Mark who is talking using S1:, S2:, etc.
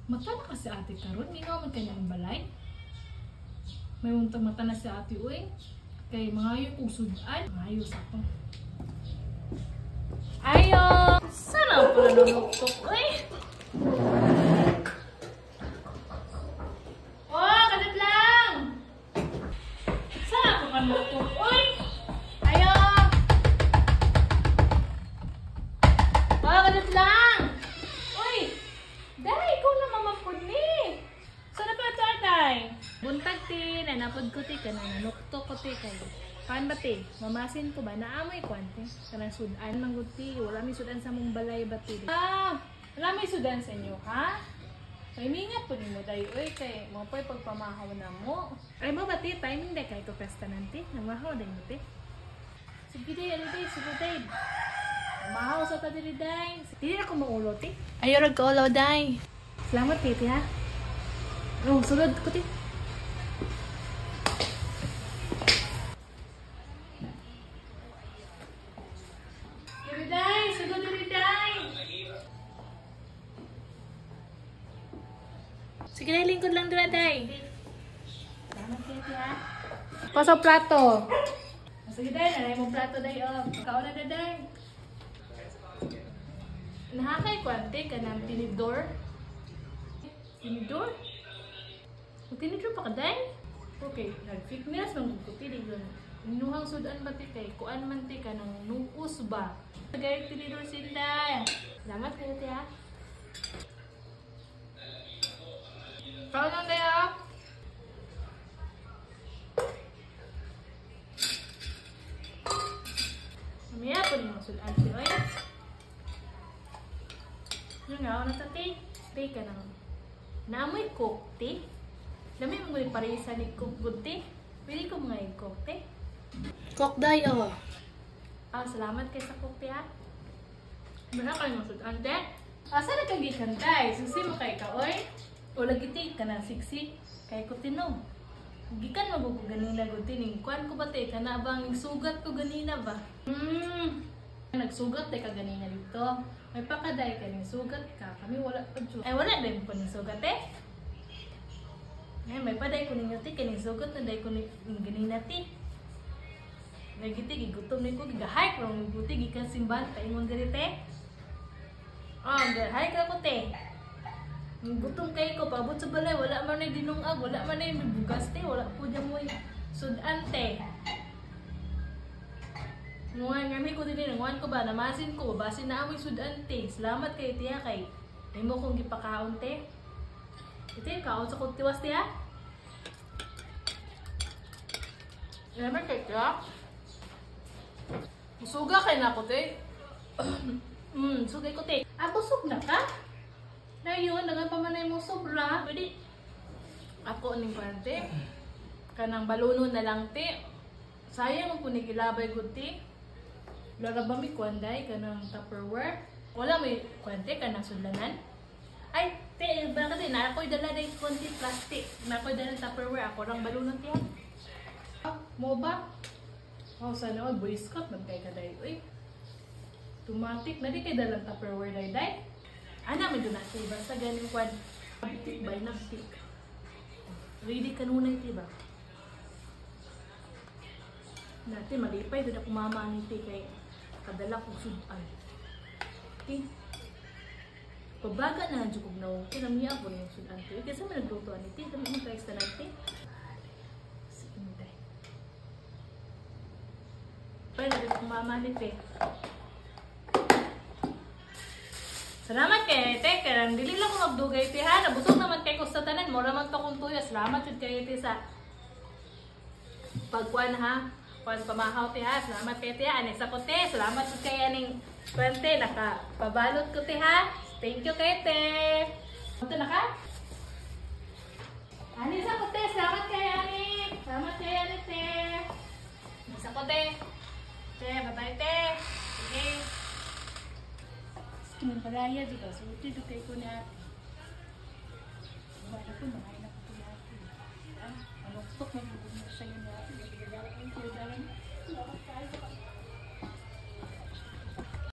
S1: Mata na kasi ate karon, gingaw man kanya ang balay. May untang mata na si ate uy. Kay mangayo kong sudan. Mangayo sa ako. Ayo! Sana pala naluktok uy! Oh, kadit lang! Sana pa ka naluktok uy! Ayo! Oh, kadit lang! Day, ikaw na mamapod ni. Sana pa ito, Day? Buntag ti, nanapod ko ti, nanukto ko ti kayo. Paan ba ti? Mamasin ko ba? Naamoy ko ante. Kanang sudan mang guti. Wala may sudan sa mong balay ba ti? Wala may sudan sa inyo, ha? May mingat po ni mo, Day. Uy, kay mo po'y pagpamahaw na mo. Ay mo ba ti? Timing day kay ko pesta nanti. Namahaw day mo ti. Sige day, ano day? Sige day. Mahaw sa ta diri day. Dili ako maulo ti. Ayo rag ko ulo day. Salamat ti ha. Oh, sulod ko ti. Diri day, sulod diri day. Sige day, lingkod lang dira day. Salamat ti ha. Paso plato. Sige day, nanay mo plato day oh. Kaon na day. Nahakay ko ante ka ng tinidor. Tinidor? Tinidor pa ka, Day? Okay, nag-fitness, mag-kupilig doon. Inuhang sudan ba ti kay? Kuan man ti ka ng nukos ba? Nagayag tinidor sila. Salamat kayo ti ha. Kaon lang Day ha. Mamaya po niyo sudan ti oy. Yung nga, ano sa ti? Ti ka nang naamoy cook, ti? Dami mo yung parisa ni cook good, ti? Pwede ko mga i-cook, ti? Cook day, oh. Salamat kay sa cook, ti, ha? Muna kayo masudan, ti? Asa na kang gikantay? Susi mo kay ka, oy? O lagi ti, ka na siksi. Kay ko tinom. Gikan mo ko ganina, good, ti? Kuan ko ba, ti? Kana bang sugat ko ganina ba? Nagsugat, ti, ka ganina dito. May pakaday ka ning sugat ka. Kami wala pa dyan. Ay, wala din po ning sugat eh. Ay, may paday ko ninyo ti. Kaning sugat na day ko ning ganina ti. Nagiti, gigutom na ko. Gigahike lang yung buti. Gikan simbahan. Paingon diri te. Gihike ako te. Gutom kayo ko. Pabot sa balay. Wala man ay dinungag. Wala man ay bugas te. Wala po dyan mo sudan te. Nguan kami ko din nguan ko ba namasin ko basin na amoy sudan te. Salamat kay tiya kay. Ay mo kong gipakaon te. Ito yung kaon sa kong tiwas tiya. Salamat kay tiya. Suga kay na ko te. Sugay ko te. Busog na ka? Na yun, nagan pa man ay mo sobra. Pwede. Ako ning kwante. Kanang baluno na lang te. Sayang mo po nigilabay ko te. Lara ba may kwanday ka ng Tupperware? Wala may kwante ka ng sulanan? Ay, te, ba kasi na ako'y dala na yung konti plastic. Na ako'y dala ng Tupperware. Ako lang balunod yan. Mo ba? Sana all Boy Scout magkay ka dahi. Uy, tumatik. Na di kayo dalang Tupperware dahi dahi? Ana, may doon natin. Basta galing kwan. Nagtik ba? Nagtik. Ready ka nunay, diba? Dati malipay. Doon ako mama niti kay kadala kong sudan. Okay. Pabaga na ang jukog na okay. Namia ako na yung sudan ko. Kasi may naglutuan niti. Dami mo ka-extra natin. Sige mo tayo. Pwede na akong mama niti. Salamat kay te. Kaya dili lang ko magdugay ti ha. Nabusog naman kay ko sa tanan. Mura man to kong tuyo. Salamat yun kay te sa pagkuan ha. Kuan pamahaw ti ha. Salamat kay te ha. Anisa ko te. Salamat yun kay aning kwente. Nakapabalot ko ti ha. Thank you kay te. Ito na ka? Anisa ko te. Salamat kay aning. Salamat kay aning te. Anisa ko te. Te, bye-bye te. Okay. Kiman palaya dito. So, ito kay ko na ate. Bata ko, makain ako ito na ate. Ano, tok na yung siya yun na ate. Nagagalang ko yung dalang. Salamat kayo sa